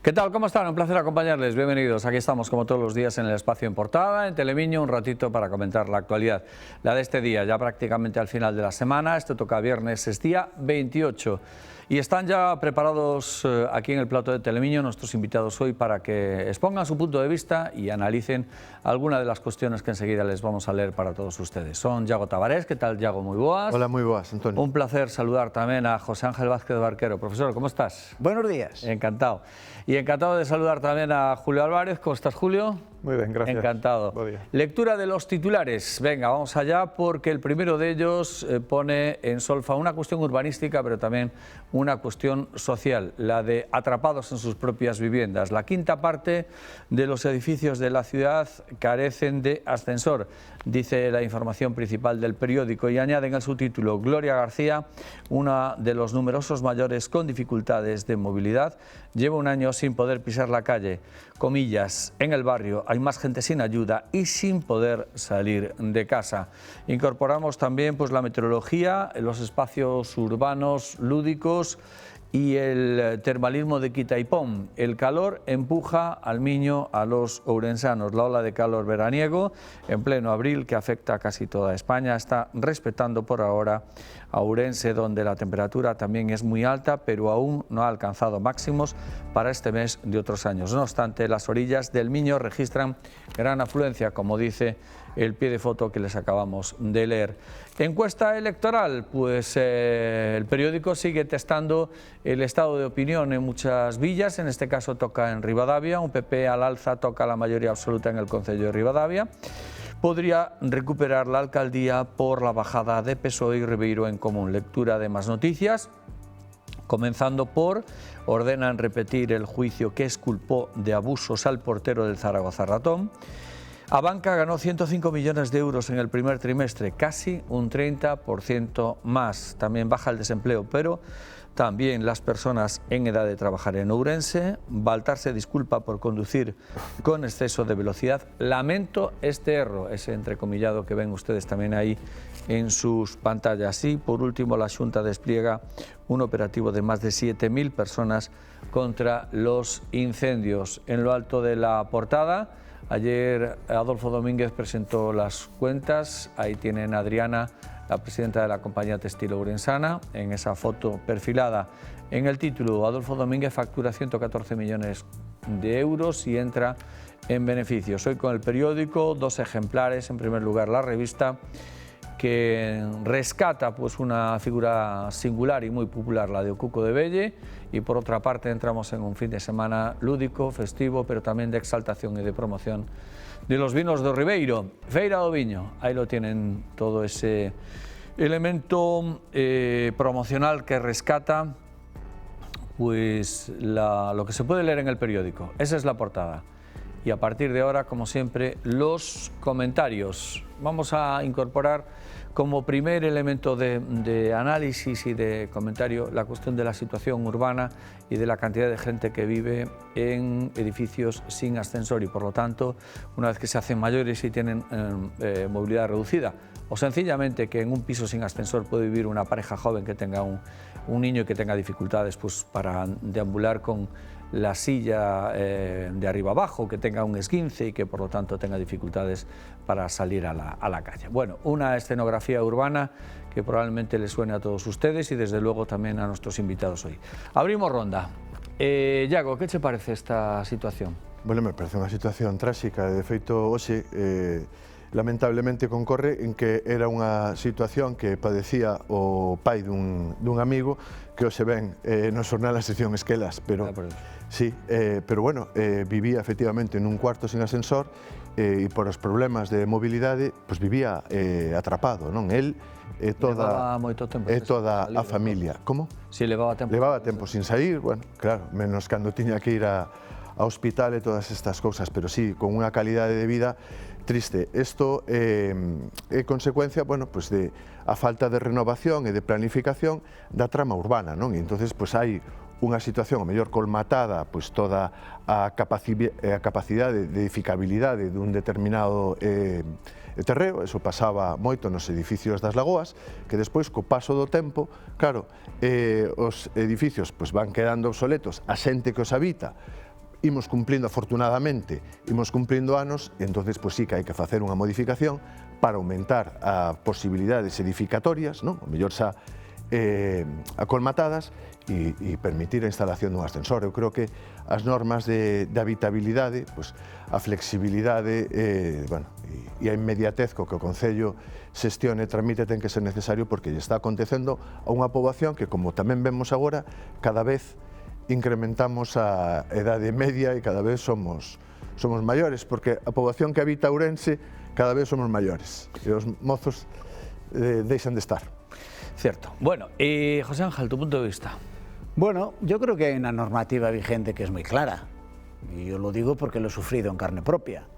¿Qué tal? ¿Cómo están? Un placer acompañarles. Bienvenidos. Aquí estamos como todos los días en el Espacio en Portada, en Telemiño, un ratito para comentar la actualidad. La de este día, ya prácticamente al final de la semana. Esto toca viernes, es día 28. Y están ya preparados aquí en el plato de Telemiño nuestros invitados hoy para que expongan su punto de vista y analicen algunas de las cuestiones que enseguida les vamos a leer para todos ustedes. Son Yago Tavares. ¿Qué tal, Yago? Muy boas. Hola, muy boas, Antonio. Un placer saludar también a José Ángel Vázquez Barquero. Profesor, ¿cómo estás? Buenos días. Encantado. Y encantado de saludar también a Julio Álvarez. ¿Cómo estás, Julio? Muy bien, gracias. Encantado. Buen día. Lectura de los titulares. Venga, vamos allá porque el primero de ellos pone en solfa una cuestión urbanística, pero también una cuestión social, la de atrapados en sus propias viviendas. La quinta parte de los edificios de la ciudad carecen de ascensor, dice la información principal del periódico, y añade en el subtítulo: Gloria García, una de los numerosos mayores con dificultades de movilidad, lleva un año sin poder pisar la calle. Comillas, en el barrio hay más gente sin ayuda y sin poder salir de casa. Incorporamos también pues la meteorología, los espacios urbanos lúdicos y el termalismo de quita y pon. El calor empuja al Miño a los ourensanos. La ola de calor veraniego en pleno abril, que afecta a casi toda España, está respetando por ahora a Ourense, donde la temperatura también es muy alta, pero aún no ha alcanzado máximos para este mes de otros años. No obstante, las orillas del Miño registran gran afluencia, como dice el pie de foto que les acabamos de leer. Encuesta electoral, pues el periódico sigue testando el estado de opinión en muchas villas, en este caso toca en Ribadavia, un PP al alza toca la mayoría absoluta en el concello de Ribadavia. Podría recuperar la alcaldía por la bajada de PSOE y Ribeiro en Común. Lectura de más noticias, comenzando por: ordenan repetir el juicio que exculpó de abusos al portero del Zaragoza Ratón. Abanca ganó 105 millones de euros en el primer trimestre, casi un 30% más. También baja el desempleo, pero también las personas en edad de trabajar en Ourense. Baltar se disculpa por conducir con exceso de velocidad. Lamento este error, ese entrecomillado que ven ustedes también ahí en sus pantallas. Y por último, la Xunta despliega un operativo de más de 7.000 personas contra los incendios. En lo alto de la portada, ayer Adolfo Domínguez presentó las cuentas. Ahí tienen a Adriana, la presidenta de la compañía textil ourensana, en esa foto perfilada. En el título, Adolfo Domínguez factura 114 millones de euros y entra en beneficios. Hoy con el periódico, dos ejemplares. En primer lugar, la revista, que rescata pues una figura singular y muy popular, la de Cuco de Belle, y por otra parte entramos en un fin de semana lúdico, festivo, pero también de exaltación y de promoción de los vinos de Ribeiro. Feira do Viño, ahí lo tienen, todo ese elemento promocional que rescata pues lo que se puede leer en el periódico. Esa es la portada. Y a partir de ahora, como siempre, los comentarios. Vamos a incorporar como primer elemento de análisis y de comentario la cuestión de la situación urbana y de la cantidad de gente que vive en edificios sin ascensor y, por lo tanto, una vez que se hacen mayores y tienen movilidad reducida, o sencillamente que en un piso sin ascensor puede vivir una pareja joven que tenga un niño y que tenga dificultades pues, para deambular con la silla de arriba abajo, que tenga un esguince y que por lo tanto tenga dificultades para salir a la calle. Bueno, una escenografía urbana que probablemente les suene a todos ustedes y desde luego también a nuestros invitados hoy. Abrimos ronda. Yago, ¿qué te parece esta situación? Bueno, me parece unha situación tráxica. De feito, hoxe, lamentablemente concorre en que era unha situación que padecía o pai dun amigo que hoxe ven no xornal a sección Esquelas, pero sí, pero bueno, vivía efectivamente nun cuarto sin ascensor e por os problemas de mobilidade, pois vivía atrapado, non? El e toda a familia. Como? Si levaba tempo. Levaba tempo sin sair, bueno, claro, menos cando tiña que ir a hospital e todas estas cousas, pero sí, con unha calidade de vida triste. Isto é consecuencia, bueno, pues de a falta de renovación e de planificación da trama urbana, non? E entonces, pues hai unha situación a mellor colmatada, pois toda a capacidade de edificabilidade dun determinado terreo. Eso pasaba moito nos edificios das lagoas, que despois, co paso do tempo, claro, os edificios pois van quedando obsoletos, a xente que os habita imos cumplindo, afortunadamente, imos cumplindo anos, e entonces, pois sí que hai que facer unha modificación para aumentar a posibilidades edificatorias, non? O mellor xa acolmatadas, e permitir a instalación dun ascensor. Eu creo que as normas de habitabilidade, pois, a flexibilidade e a inmediatez co que o Concello xestione e tramite ten que ser necesario, porque lle está acontecendo a unha poboación que, como tamén vemos agora, cada vez incrementamos a edade media e cada vez somos maiores, porque a poboación que habita Ourense cada vez somos maiores e os mozos deixan de estar. Cierto. Bueno, José Ángel, tu punto de vista. Bueno, yo creo que hay una normativa vigente que es muy clara. Y yo lo digo porque lo he sufrido en carne propia.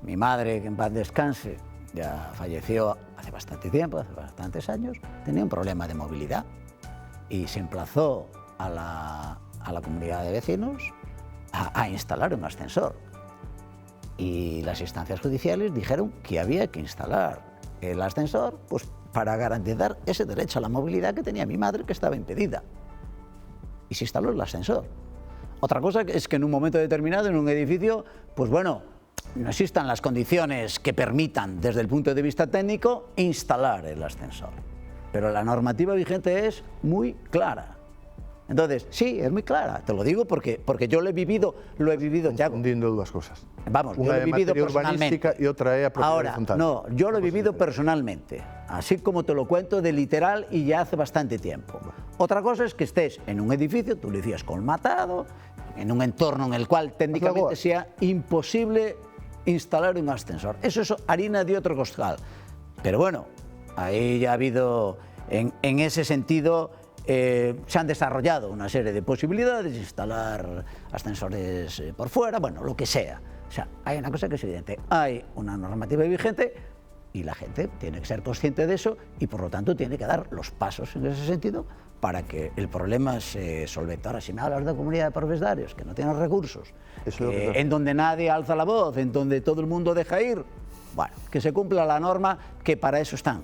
Mi madre, que en paz descanse, ya falleció hace bastante tiempo, hace bastantes años, tenía un problema de movilidad y se emplazó a la comunidad de vecinos a instalar un ascensor. Y las instancias judiciales dijeron que había que instalar el ascensor, pues, para garantizar ese derecho a la movilidad que tenía mi madre, que estaba impedida. Y se instaló el ascensor. Otra cosa es que en un momento determinado, en un edificio, pues bueno, no existan las condiciones que permitan, desde el punto de vista técnico, instalar el ascensor. Pero la normativa vigente es muy clara. Entonces, sí, es muy clara, te lo digo porque yo lo he vivido, Thiago. Confundindo dúas cosas. Vamos, yo lo he vivido personalmente. E outra é a propiedade horizontal. No, yo lo he vivido personalmente, así como te lo cuento de literal y ya hace bastante tiempo. Otra cosa es que estés en un edificio, tú lo decías, colmatado, en un entorno en el cual técnicamente sea imposible instalar un ascensor. Eso es harina de otro costal. Pero bueno, ahí ya ha habido, en ese sentido, se han desarrollado una serie de posibilidades, instalar ascensores por fuera, bueno, lo que sea. O sea, hay una cosa que es evidente, hay una normativa vigente y la gente tiene que ser consciente de eso y por lo tanto tiene que dar los pasos en ese sentido para que el problema se solvente. Ahora, si me hablas de comunidad de propietarios que no tienen recursos, en donde nadie alza la voz, en donde todo el mundo deja ir, bueno, que se cumpla la norma, que para eso están.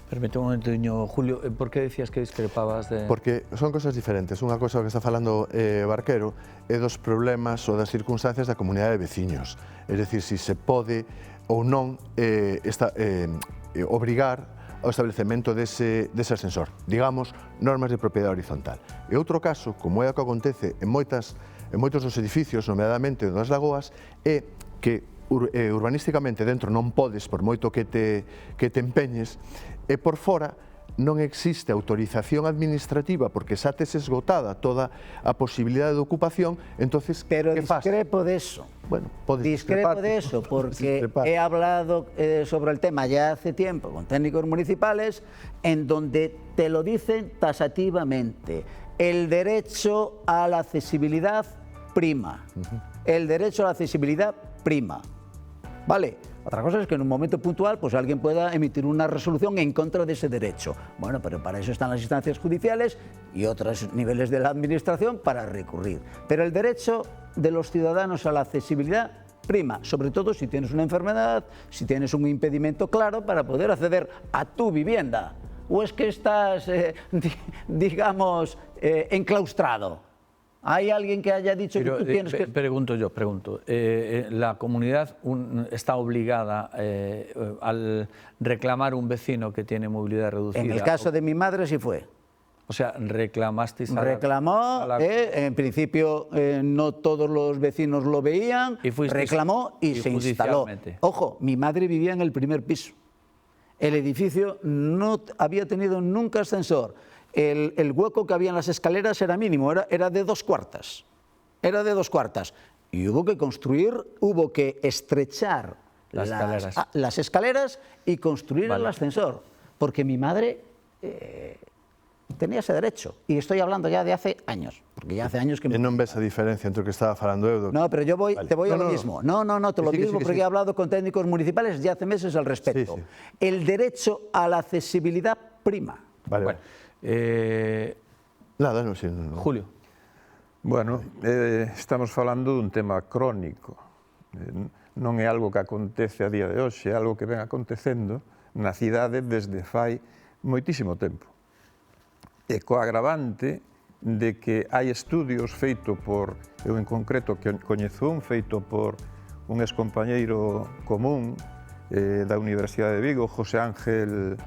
Permíteme un momento, Julio, ¿por qué decías que discrepabas de...? Porque son cosas diferentes. Unha cosa que está falando Barquero é dos problemas ou das circunstancias da comunidade de veciños. É dicir, se se pode ou non obrigar ao establecemento dese ascensor. Digamos, normas de propiedade horizontal. E outro caso, como é o que acontece en moitos dos edificios, nomeadamente das lagoas, é que urbanísticamente dentro non podes, por moito que te empeñes, e por fora non existe autorización administrativa porque xa tes esgotada toda a posibilidade de ocupación, entonces, pero que fas? discrepo de eso. Bueno, podes discrepo de eso porque he hablado sobre el tema ya hace tiempo con técnicos municipales en donde te lo dicen tasativamente. El derecho a la accesibilidad prima. El derecho a la accesibilidad prima. ¿Vale? Otra cosa es que en un momento puntual pues alguien pueda emitir una resolución en contra de ese derecho. Bueno, pero para eso están las instancias judiciales y otros niveles de la administración para recurrir. Pero el derecho de los ciudadanos a la accesibilidad prima, sobre todo si tienes una enfermedad, si tienes un impedimento claro para poder acceder a tu vivienda. ¿O es que estás, digamos, enclaustrado? ¿Hay alguien que haya dicho que tú tienes que...? Pregunto. ¿La comunidad está obligada al reclamar un vecino que tiene movilidad reducida? En el caso de mi madre sí fue. O sea, reclamasteis a reclamó, en principio no todos los vecinos lo veían, reclamó y se instaló. Ojo, mi madre vivía en el primer piso. El edificio no había tenido nunca ascensor. El hueco que había en las escaleras era mínimo, era de 2 cuartas. Era de 2 cuartas. Y hubo que construir, hubo que estrechar las escaleras y construir el ascensor. Porque mi madre tenía ese derecho. Y estoy hablando ya de hace años. Porque ya hace años que... non ves a diferencia entre o que estaba falando eu? No, pero yo te voy a lo mismo. No, te lo digo porque he hablado con técnicos municipales ya hace meses al respecto. El derecho a la accesibilidad prima. Vale. Nada, non sei. Julio. Bueno, estamos falando dun tema crónico. Non é algo que acontece a día de hoxe, é algo que ven acontecendo na cidade desde fai moitísimo tempo. E co agravante de que hai estudios feito por, eu en concreto que coñezo un, feito por un excompañeiro común da Universidade de Vigo, José Ángel,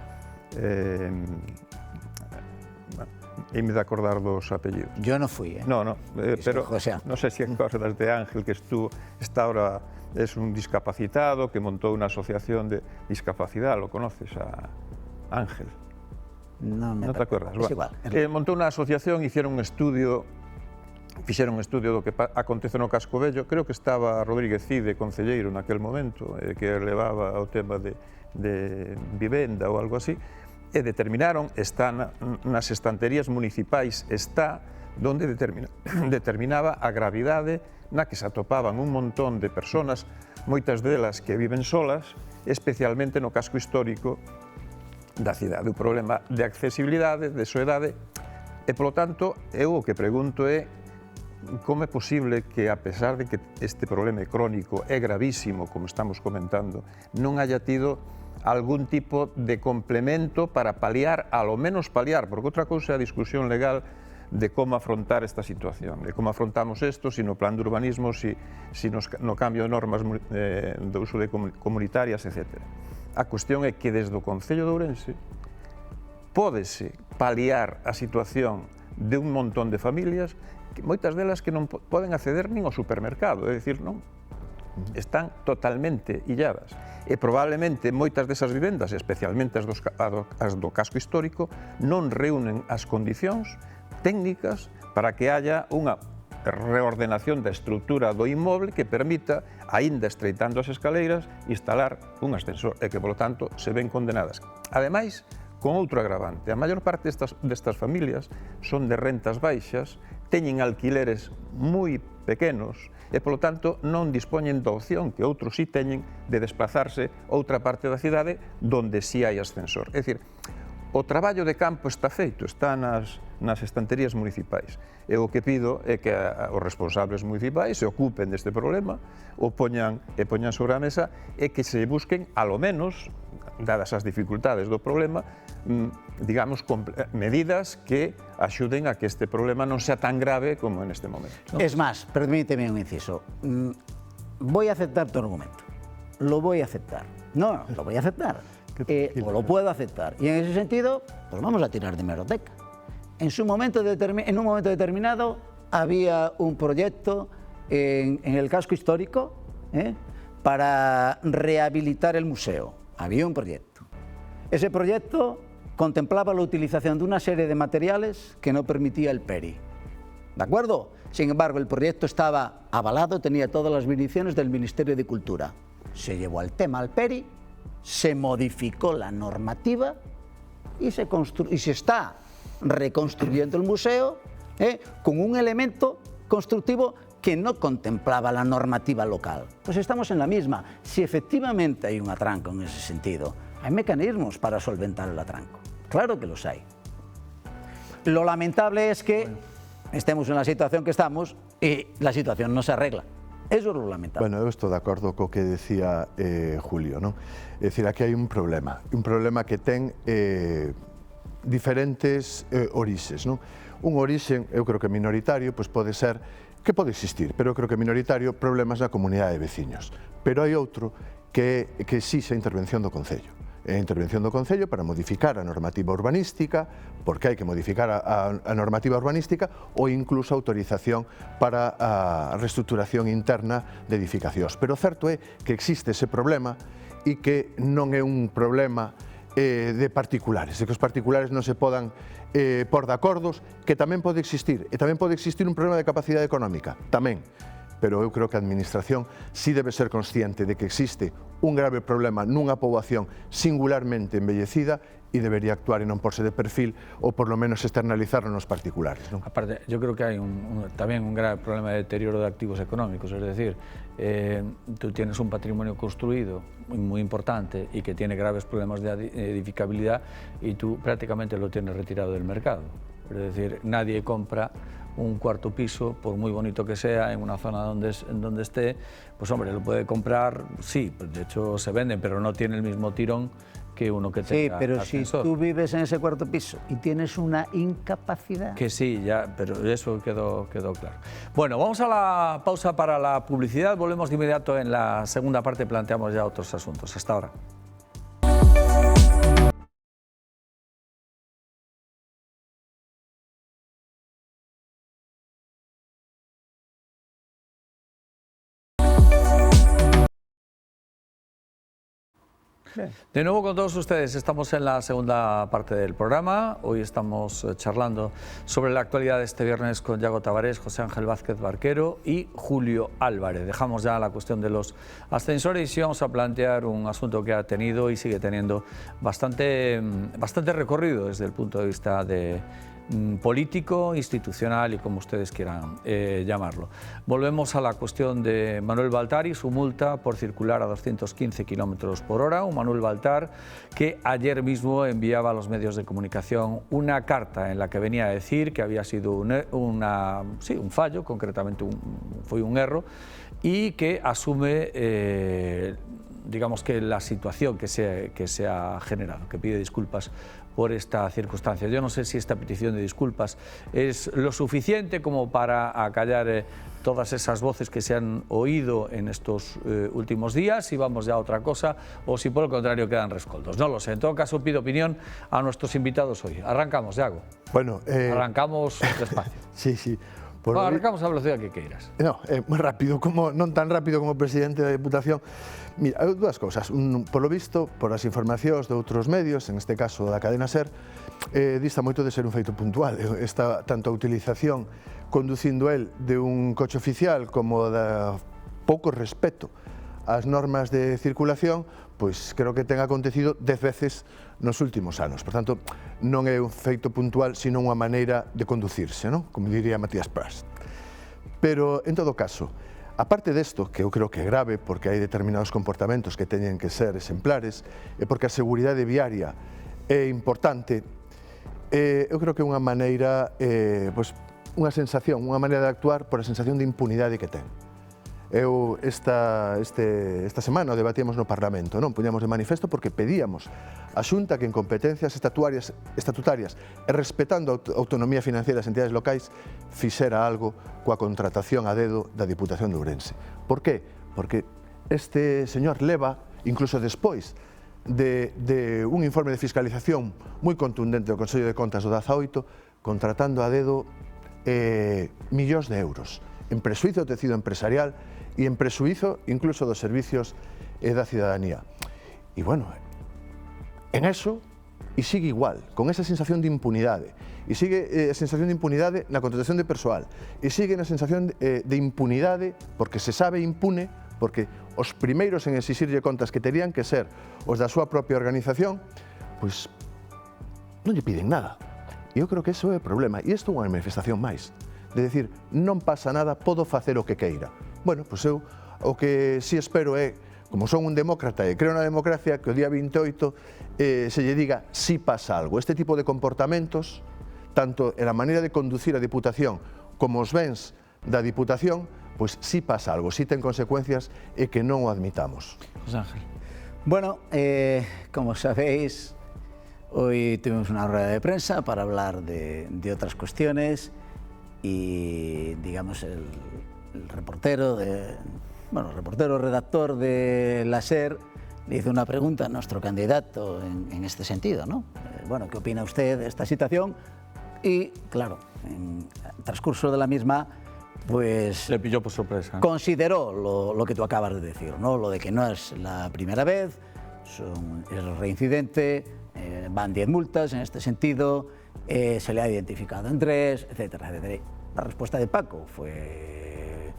e me de acordar dos apellidos. Yo no fui, ¿eh? No, pero José. no sé si acordas de Ángel, que está ahora, es un discapacitado que montó una asociación de discapacidad, ¿lo conoces a Ángel? No te acuerdas? Es igual. Montó una asociación, fixeron un estudio do que acontece no Casco Vello. Creo que estaba Rodríguez Cide, concelleiro naquel momento, que levaba o tema de vivenda ou algo así, e determinaron, está nas estanterías municipais, está donde determinaba a gravidade na que se atopaban un montón de persoas, moitas delas que viven solas, especialmente no casco histórico da cidade. O problema de accesibilidade, de soedade, e, polo tanto, eu o que pregunto é como é posible que, a pesar de que este problema crónico é gravísimo, como estamos comentando, non haya tido algún tipo de complemento para paliar, a lo menos paliar, porque outra cousa é a discusión legal de como afrontar esta situación, de como afrontamos isto, si no plan de urbanismo, si no cambio de normas de uso de comunitarias, etc. A cuestión é que desde o Concello de Ourense pódese paliar a situación de un montón de familias, que moitas delas que non poden acceder nin ao supermercado, é dicir, non, están totalmente illadas. E probablemente moitas desas vivendas, especialmente as do casco histórico, non reúnen as condicións técnicas para que haya unha reordenación da estrutura do inmoble que permita, aínda estreitando as escaleiras, instalar un ascensor e que, polo tanto, se ven condenadas. Ademais, con outro agravante, a maior parte destas familias son de rentas baixas, teñen alquileres moi pequenos e, polo tanto, non dispoñen da opción que outros sí teñen de desplazarse a outra parte da cidade donde sí hai ascensor. É dicir, o traballo de campo está feito, está nas estanterías municipais. E o que pido é que os responsables municipais se ocupen deste problema, o poñan sobre a mesa e que se busquen, alo menos, dadas as dificultades do problema, digamos, medidas que axuden a que este problema non sea tan grave como en este momento. Es más, permíteme un inciso. Voy a aceptar tu argumento. Lo voy a aceptar. No, lo voy a aceptar. O lo puedo aceptar. Y en ese sentido, pues vamos a tirar de hemeroteca. En un momento determinado había un proyecto en el casco histórico para rehabilitar el museo. Había un proyecto. Ese proyecto contemplaba la utilización de una serie de materiales que no permitía el PERI. ¿De acuerdo? Sin embargo, el proyecto estaba avalado, tenía todas las bendiciones del Ministerio de Cultura. Se llevó el tema al PERI, se modificó la normativa y se está reconstruyendo el museo con un elemento constructivo que no contemplaba la normativa local. Pues estamos en la misma. Si efectivamente hay un atranco en ese sentido, hay mecanismos para solventar el atranco. Claro que los hay. Lo lamentable es que estemos en la situación que estamos y la situación no se arregla. Eso es lo lamentable. Bueno, eu estou de acordo co que decía Julio, non? É dicir, aquí hai un problema que ten diferentes orixes, non? Un orixe, eu creo que minoritario, pois pode ser, que pode existir, pero eu creo que minoritario, problemas na comunidade de veciños. Pero hai outro que exixe a intervención do Concello. A intervención do Concello para modificar a normativa urbanística, porque hai que modificar a normativa urbanística, ou incluso a autorización para a reestructuración interna de edificacións. Pero o certo é que existe ese problema e que non é un problema de particulares, de que os particulares non se podan por de acordos, que tamén pode existir, e tamén pode existir un problema de capacidade económica, tamén. Pero eu creo que a Administración sí debe ser consciente de que existe un grave problema nunha poboación singularmente envellecida e debería actuar e non porse de perfil ou por lo menos externalizarlo nos particulares, non? Aparte, yo creo que hay también un grave problema de deterioro de activos económicos, es decir, tú tienes un patrimonio construido muy importante y que tiene graves problemas de edificabilidad y tú prácticamente lo tienes retirado del mercado. Es decir, nadie compra un cuarto piso, por muy bonito que sea, en una zona donde esté, pues hombre, lo puede comprar, sí, de hecho se venden, pero no tiene el mismo tirón que uno que Sí, tenga pero ascensor. si tú vives en ese cuarto piso y tienes una incapacidad... Que sí, ya, pero eso quedó claro. Bueno, vamos a la pausa para la publicidad. Volvemos de inmediato. En la segunda parte planteamos ya otros asuntos. Hasta ahora. De nuevo con todos ustedes, estamos en la segunda parte del programa. Hoy estamos charlando sobre la actualidad de este viernes con Yago Tavares, José Ángel Vázquez Barquero y Julio Álvarez. Dejamos ya la cuestión de los ascensores y vamos a plantear un asunto que ha tenido y sigue teniendo bastante recorrido desde el punto de vista político, institucional y como ustedes quieran llamarlo. Volvemos a la cuestión de Manuel Baltar y su multa por circular a 215 km por hora. Un Manuel Baltar que ayer mismo enviaba a los medios de comunicación una carta en la que venía a decir que había sido un fallo, concretamente fue un error, y que asume digamos que la situación que se ha generado, que pide disculpas por esta circunstancia. Yo no sé si esta petición de disculpas es lo suficiente como para acallar todas esas voces que se han oído en estos últimos días, si vamos ya a otra cosa o si por el contrario quedan rescoldos. No lo sé. En todo caso pido opinión a nuestros invitados hoy. Arrancamos, Yago. Bueno, arrancamos despacio. Sí. Arrancamos a velocidad que queiras. No, moi rápido, non tan rápido como presidente da Deputación. Mira, hai dúas cousas. Por lo visto, por as informacións de outros medios, en este caso da cadena SER, dista moito de ser un feito puntual. Esta tanto a utilización conducindo el de un coche oficial como da pouco respeto ás normas de circulación, pois creo que ten acontecido 10 veces nos últimos anos. Por tanto, non é un feito puntual, sino unha maneira de conducirse, non? Como diría Matías Prats. Pero, en todo caso, aparte desto, que eu creo que é grave, porque hai determinados comportamentos que teñen que ser exemplares, e porque a seguridade viaria é importante, eu creo que é unha maneira, unha sensación, unha maneira de actuar por a sensación de impunidade que ten. Eu esta semana o debatíamos no Parlamento, non? Puñamos de manifesto porque pedíamos a Xunta que en competencias estatutarias e respetando a autonomía financiera das entidades locais fixera algo coa contratación a dedo da Diputación de Ourense. Por qué? Porque este señor leva, incluso despois de un informe de fiscalización moi contundente do Consello de Contas do 18, contratando a dedo millóns de euros en presuizo do tecido empresarial e en presuizo incluso dos servicios da cidadanía. E bueno, en eso, e sigue igual, con esa sensación de impunidade, e sigue a sensación de impunidade na contratación de persoal, e sigue na sensación de impunidade porque se sabe impune, porque os primeiros en exixirlle contas que terían que ser os da súa propia organización, pois non lle piden nada. E eu creo que iso é o problema, e isto é unha manifestación máis, de decir, non pasa nada, podo facer o que queira. Bueno, pois eu o que si espero é, como son un demócrata e creo na democracia, que o día 28 se lle diga si pasa algo. Este tipo de comportamentos, tanto en a maneira de conducir a Diputación como os bens da Diputación, pois si pasa algo, si ten consecuencias e que non o admitamos. José Ángel. Bueno, como sabéis, hoy tuvimos una rueda de prensa para hablar de otras cuestiones y, digamos, el reportero, redactor de la SER, le hizo una pregunta a nuestro candidato en este sentido, ¿no? Bueno, ¿qué opina usted de esta situación? Y, claro, en el transcurso de la misma, pues... Le pilló por sorpresa. Consideró lo que tú acabas de decir, ¿no? Lo de que no es la primera vez, es reincidente, van 10 multas en este sentido, se le ha identificado en 3, etcétera, etcétera. La respuesta de Paco fue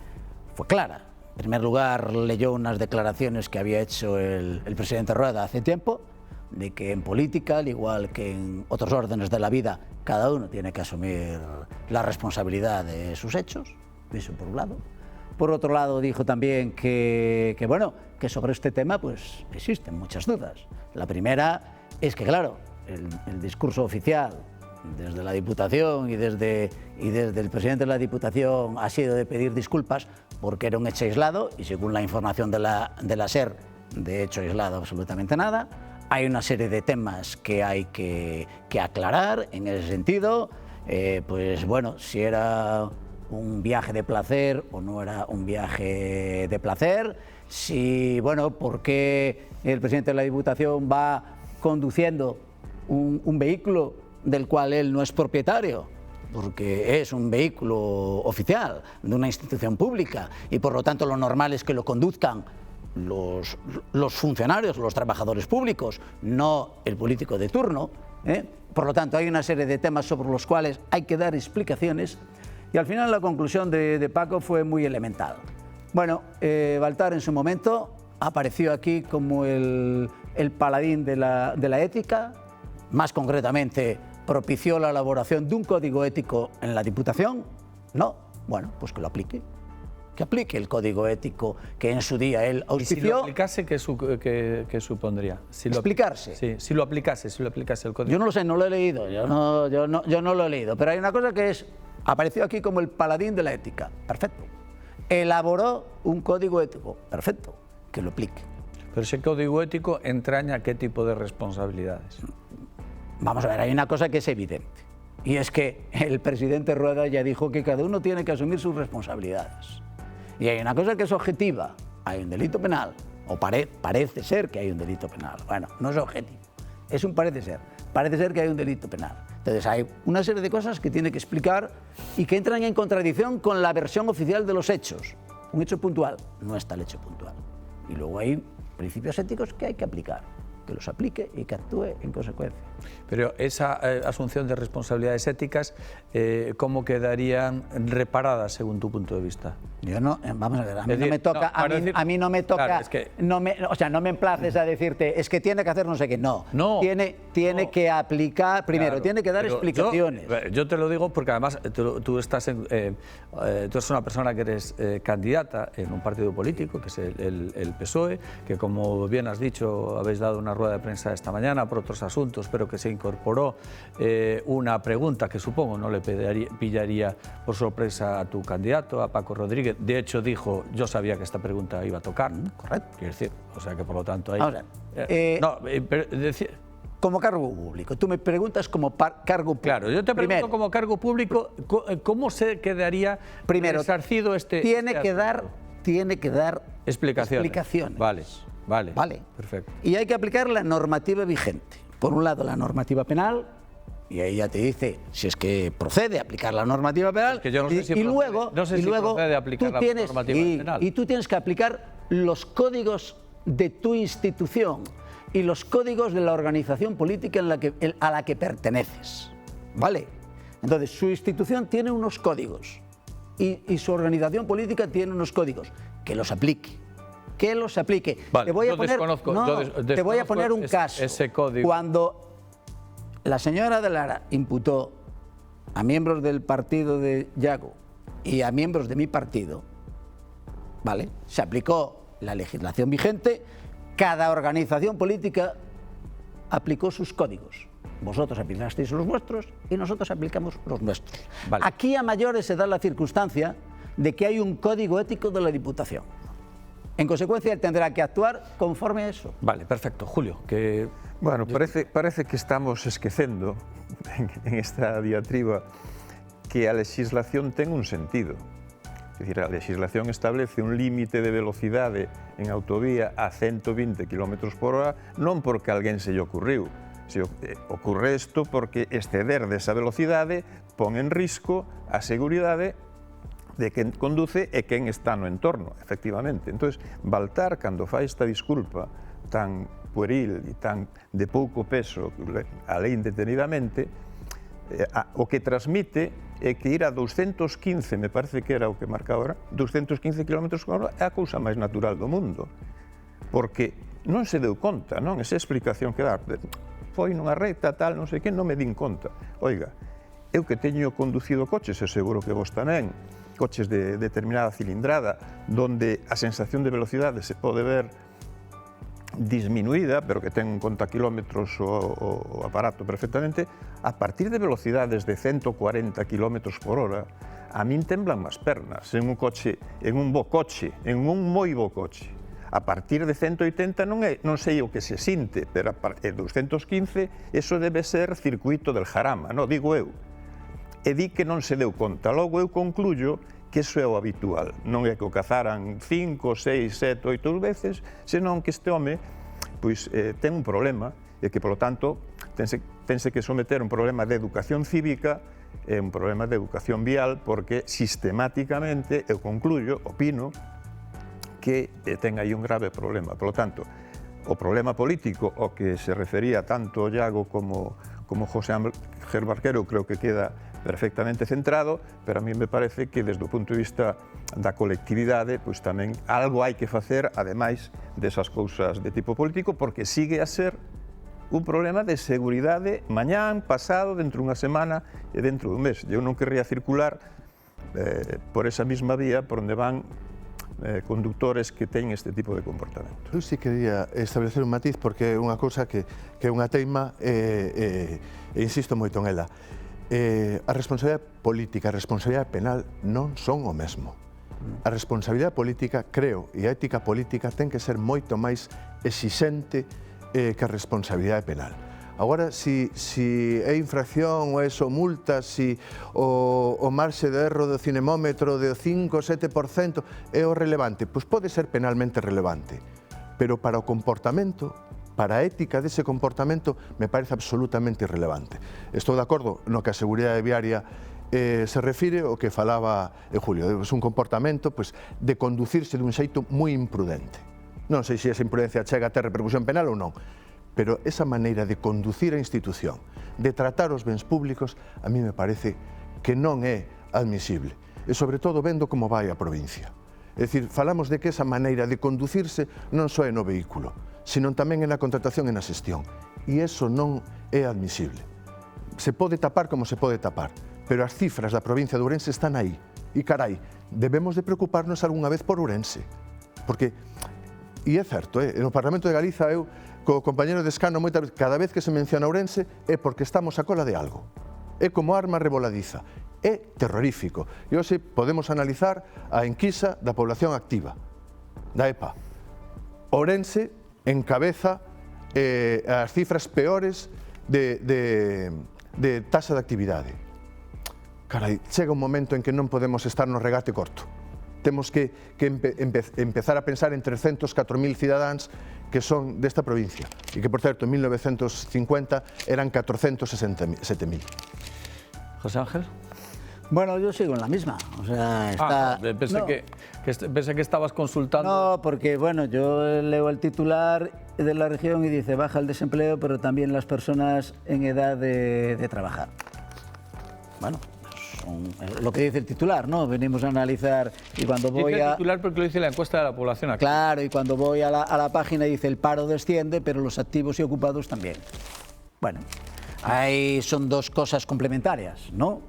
clara. En primer lugar, leyó unas declaraciones que había hecho el presidente Rueda hace tiempo, de que en política, al igual que en otros órdenes de la vida, cada uno tiene que asumir la responsabilidad de sus hechos, eso por un lado. Por otro lado, dijo también que sobre este tema pues existen muchas dudas. La primera es que, claro, el discurso oficial desde la Diputación y desde el presidente de la Diputación ha sido de pedir disculpas porque era un hecho aislado y según la información de la SER, de hecho aislado absolutamente nada. hay una serie de temas que hay que aclarar en ese sentido. Pues bueno, si era un viaje de placer o no era un viaje de placer, si, bueno, por qué el presidente de la Diputación va conduciendo un vehículo del cual él no es propietario, porque es un vehículo oficial de una institución pública y por lo tanto lo normal es que lo conduzcan los funcionarios, los trabajadores públicos, no el político de turno. Por lo tanto, hay una serie de temas sobre los cuales hay que dar explicaciones y al final la conclusión de Paco fue muy elemental. Bueno, Baltar en su momento apareció aquí como el paladín de la ética, más concretamente propició la elaboración de un código ético en la Diputación. No, bueno, pues que lo aplique. Que aplique el código ético que en su día él auspició. ¿Y si lo aplicase, qué supondría? Si ¿Explicarse? Sí, si lo aplicase el código. Yo no lo sé, no lo he leído, yo no lo he leído, pero hay una cosa que es, apareció aquí como el paladín de la ética, perfecto. Elaboró un código ético, perfecto, que lo aplique. Pero ese código ético entraña qué tipo de responsabilidades. Vamos a ver, hay una cosa que es evidente, y es que el presidente Rueda ya dijo que cada uno tiene que asumir sus responsabilidades. Y hay una cosa que es objetiva, hay un delito penal, o parece ser que hay un delito penal. Bueno, no es objetivo, es un parece ser que hay un delito penal. Entonces hay una serie de cosas que tiene que explicar y que entran en contradicción con la versión oficial de los hechos. Un hecho puntual no es tal hecho puntual. Y luego hay principios éticos que hay que aplicar, que los aplique y que actúe en consecuencia. Pero esa asunción de responsabilidades éticas, ¿cómo quedarían reparadas según tu punto de vista? Yo no, vamos a ver, a mí no me toca, a mí no me toca, claro, es que, no me emplaces a decirte, es que tiene que hacer no sé qué, no, tiene que aplicar, primero, claro, tiene que dar explicaciones. Yo te lo digo porque además tú eres una persona que eres candidata en un partido político, que es el PSOE, que como bien has dicho, habéis dado una rueda de prensa esta mañana por otros asuntos, pero que se incorporó una pregunta que supongo no le pillaría por sorpresa a tu candidato, a Paco Rodríguez. De hecho dijo, yo sabía que esta pregunta iba a tocar. Correcto. Quiero decir, o sea que por lo tanto ahí... Ahora, como cargo público, tú me preguntas como cargo público. Claro, yo te pregunto como cargo público, ¿cómo se quedaría resarcido este... Tiene que dar explicaciones. Vale, perfecto. Y hay que aplicar la normativa vigente. Por un lado, la normativa penal, y ahí ya te dice si es que procede a aplicar la normativa penal. Que yo no sé si procede a aplicar la normativa penal. Y tú tienes que aplicar los códigos de tu institución y los códigos de la organización política a la que perteneces. ¿Vale? Entonces, su institución tiene unos códigos y su organización política tiene unos códigos. Que los aplique. Que los aplique. Vale, te voy a poner un caso. Ese código. Cuando la señora de Lara imputó a miembros del partido de Yago y a miembros de mi partido, ¿vale? Se aplicó la legislación vigente, cada organización política aplicó sus códigos. Vosotros aplicasteis los vuestros y nosotros aplicamos los nuestros. Vale. Aquí a mayores se da la circunstancia de que hay un código ético de la Diputación. En consecuencia, él tendrá que actuar conforme a eso. Vale, perfecto. Julio, que... Bueno, parece que estamos esquecendo en esta diatriba que a legislación ten un sentido. É dicir, a legislación establece un límite de velocidade en autovía a 120 km por hora non porque a alguén se lle ocurriu. Ocurre isto porque exceder desa velocidade pon en risco a seguridade de quen conduce e quen está no entorno, efectivamente. Entón, Baltar, cando fai esta disculpa tan pueril e tan de pouco peso, a lei indetenidamente, o que transmite é que ir a 215, me parece que era o que marca ahora, 215 km por hora é a cousa máis natural do mundo. Porque non se deu conta, non? Esa explicación que dá, foi nunha recta, tal, non sei que, non me din conta. Oiga, eu que teño conducido coches, e seguro que vos tamén, coches de determinada cilindrada, donde a sensación de velocidade se pode ver disminuída, pero que ten en conta kilómetros o aparato perfectamente, a partir de velocidades de 140 km por hora, a min temblan máis pernas en un coche, en un bo coche, en un moi bo coche. A partir de 180 non sei o que se sinte, pero a partir de 215 eso debe ser circuito del jarama, non digo eu. E di que non se deu conta. Logo eu concluyo que iso é o habitual. Non é que o cazaran 5, 6, 7, 8 veces, senón que este home pois, ten un problema e que, polo tanto, tense que someter un problema de educación cívica e un problema de educación vial, porque sistemáticamente, eu concluyo, opino, que ten aí un grave problema. Por lo tanto, o problema político ao que se refería tanto Iago como José Ángel Barquero creo que queda perfectamente centrado, pero a mí me parece que desde o punto de vista da colectividade pois tamén algo hai que facer ademais desas cousas de tipo político, porque sigue a ser un problema de seguridade mañán, pasado, dentro dunha semana e dentro dun mes. Eu non querría circular por esa mesma vía por onde van conductores que teñen este tipo de comportamento. Eu sí quería establecer un matiz porque é unha cousa que é unha teima e insisto moito en ela. A responsabilidade política e a responsabilidade penal non son o mesmo. A responsabilidade política, creo, e a ética política ten que ser moito máis exixente que a responsabilidade penal. Agora, si é infracción ou é só multa, si o marxe de erro do cinemómetro de 5 ou 7% é o relevante, pois pode ser penalmente relevante, pero para o comportamento, para a ética dese comportamento, me parece absolutamente irrelevante. Estou de acordo no que a seguridade viaria se refire ao que falaba Julio, é un comportamento de conducirse dun xeito moi imprudente. Non sei se esa imprudencia chega a ter repercusión penal ou non, pero esa maneira de conducir a institución, de tratar os bens públicos, a mí me parece que non é admisible. E sobre todo vendo como vai a provincia. É dicir, falamos de que esa maneira de conducirse non só é no vehículo, sino tamén é na contratación e na xestión. E iso non é admisible. Se pode tapar como se pode tapar, pero as cifras da provincia de Ourense están aí. E carai, debemos de preocuparnos algunha vez por Ourense. Porque, e é certo, no Parlamento de Galiza eu co compañero de escano moitas veces, cada vez que se menciona Ourense é porque estamos a cola de algo. É como arma revoladiza. É terrorífico. E hoxe podemos analizar a enquisa da población activa, da EPA. Ourense encabeza as cifras peores de taxa de actividade. Carai, chega un momento en que non podemos estar no regate corto. Temos que empezar a pensar en 304.000 cidadáns que son desta provincia e que, por certo, en 1950 eran 467.000. José Ángel. Bueno, yo sigo en la misma. O sea, está... Pensé que estabas consultando. No, porque bueno, yo leo el titular de la región y dice baja el desempleo, pero también las personas en edad de trabajar. Bueno, lo que dice el titular, ¿no? Venimos a analizar y cuando voy dice el titular porque lo dice la encuesta de la población activa. Claro, y cuando voy a la página dice el paro desciende, pero los activos y ocupados también. Bueno, ahí son dos cosas complementarias, ¿no?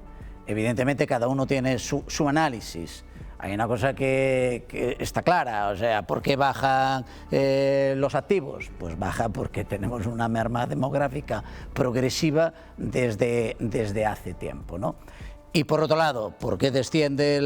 Evidentemente cada uno tiene su análisis. Hay una cosa que está clara, o sea, ¿por qué bajan los activos? Pues baja porque tenemos una merma demográfica progresiva desde hace tiempo, ¿no? Y por otro lado, ¿por qué desciende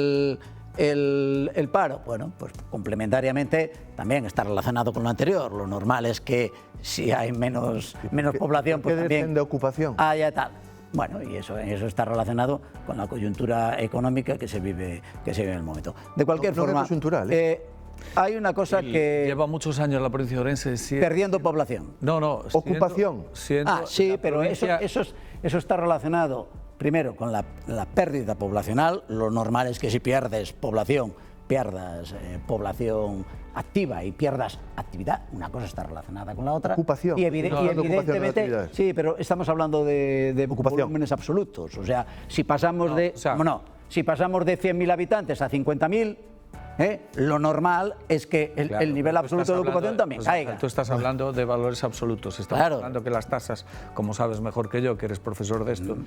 el paro? Bueno, pues complementariamente también está relacionado con lo anterior. Lo normal es que si hay menos población, pues también... ¿Qué desciende ocupación? Ya tal. Bueno, y eso está relacionado con la coyuntura económica que se vive en el momento. De cualquier forma, no es coyuntural, hay una cosa que... Lleva muchos años la provincia de Ourense... Perdiendo población. No. Ocupación. Sí, pero eso está relacionado, primero, con la pérdida poblacional. Lo normal es que si pierdes población, pierdas población activa y pierdas actividad. Una cosa está relacionada con la otra. Ocupación. Y evidentemente, sí, pero estamos hablando de volúmenes absolutos. O sea, si pasamos si pasamos de 100.000 habitantes a 50.000, lo normal es que el nivel absoluto de ocupación también caiga. Tú estás hablando de valores absolutos, estamos hablando que las tasas, como sabes mejor que yo, que eres profesor de esto,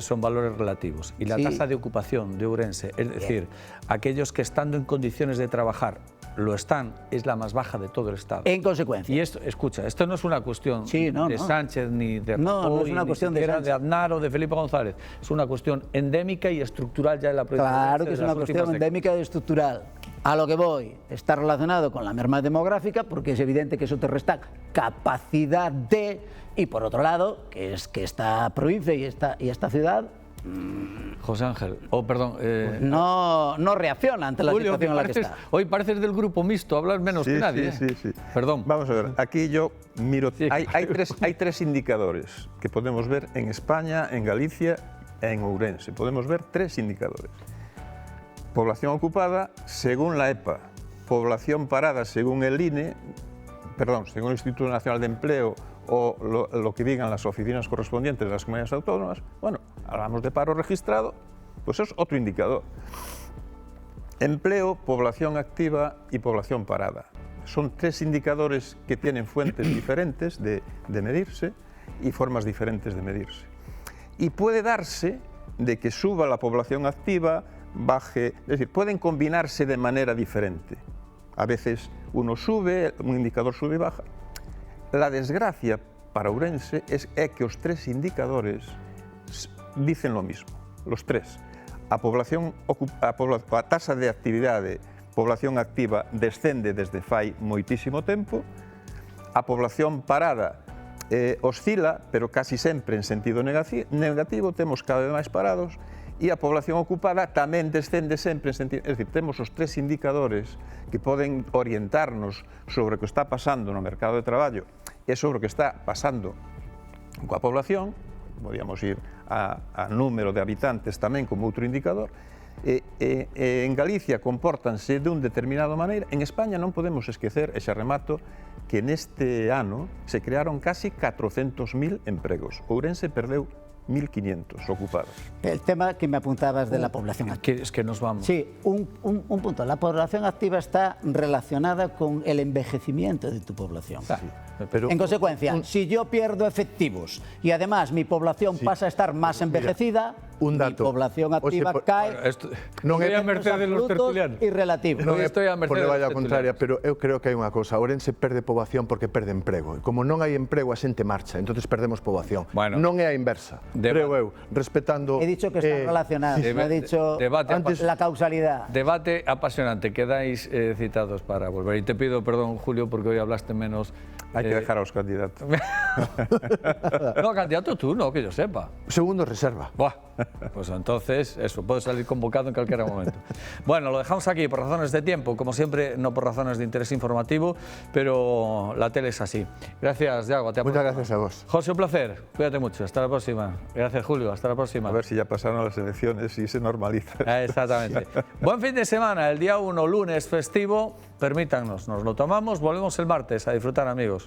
son valores relativos. Y la tasa de ocupación de Ourense, es decir, aquellos que estando en condiciones de trabajar lo están, es la más baja de todo el Estado. En consecuencia. Y esto, escucha, esto no es una cuestión de Sánchez ni de Rajoy, no es una cuestión de Aznar o de Felipe González. Es una cuestión endémica y estructural ya en la provincia. Claro que es una cuestión endémica y estructural. A lo que voy, está relacionado con la merma demográfica, porque es evidente que eso te resta capacidad de, y por otro lado, que es que esta provincia y esta ciudad José Ángel, perdón. no reacciona ante la Julio, situación en la que está. Hoy pareces del grupo mixto, hablas menos que nadie. Sí. Perdón. Vamos a ver, aquí yo miro, Sí. hay tres indicadores que podemos ver en España, en Galicia e en Ourense. Podemos ver tres indicadores. Población ocupada según la EPA, población parada según el INE, según el Instituto Nacional de Empleo o lo que digan las oficinas correspondientes de las comunidades autónomas. Bueno, hablamos de paro registrado, pues es otro indicador. Empleo, población activa y población parada. Son tres indicadores que tienen fuentes diferentes de medirse y formas diferentes de medirse. Y puede darse de que suba la población activa, baje, es decir, pueden combinarse de manera diferente. A veces uno sube, un indicador sube y baja. La desgracia para Ourense es que os tres indicadores dicen lo mismo, los tres. A tasa de actividade, población activa descende desde fai moitísimo tempo, a población parada oscila, pero casi sempre en sentido negativo, temos cada vez máis parados, e a población ocupada tamén descende sempre en sentido... Es decir, temos os tres indicadores que poden orientarnos sobre o que está pasando no mercado de traballo e sobre o que está pasando coa población. Podíamos ir a número de habitantes tamén como outro indicador. En Galicia compórtanse de un determinado maneira. En España non podemos esquecer, e xa remato, que neste ano se crearon casi 400.000 empregos. Ourense perdeu 1.500 ocupados. El tema que me apuntabas de la población activa. Es que nos vamos. Sí, un punto. La población activa está relacionada con el envejecimiento de tu población. Pero En consecuencia, si yo pierdo efectivos y además mi población pasa a estar más envejecida, un dato. mi población activa cae. non Estoy é a merced de los tertulianos. Y relativos. Non é Estoy a merced por de levar los a contraria, pero eu creo que hai unha cosa. Ourense perde poboación porque perde emprego. E como non hai emprego, a xente marcha. Entonces perdemos poboación. Bueno. Non é a inversa. Creo eu, respetando... He dicho que están relacionados, no he dicho la causalidad. Debate apasionante, quedáis citados para volver. Y te pido perdón, Julio, porque hoy hablaste menos. Hai que dejar a los candidatos. No, candidato tú, no, que yo sepa. Segundo, reserva. Buah, pues entonces, eso, puede salir convocado en cualquier momento. Bueno, lo dejamos aquí por razones de tiempo, como siempre, no por razones de interés informativo, pero la tele es así. Gracias, Yago. Muchas gracias a vos. José, un placer. Cuídate mucho. Hasta la próxima. Gracias, Julio. Hasta la próxima. A ver si ya pasaron las elecciones y se normaliza. Exactamente. Buen fin de semana, el día 1, lunes festivo. Permítanos, nos lo tomamos. Volvemos el martes a disfrutar, amigos.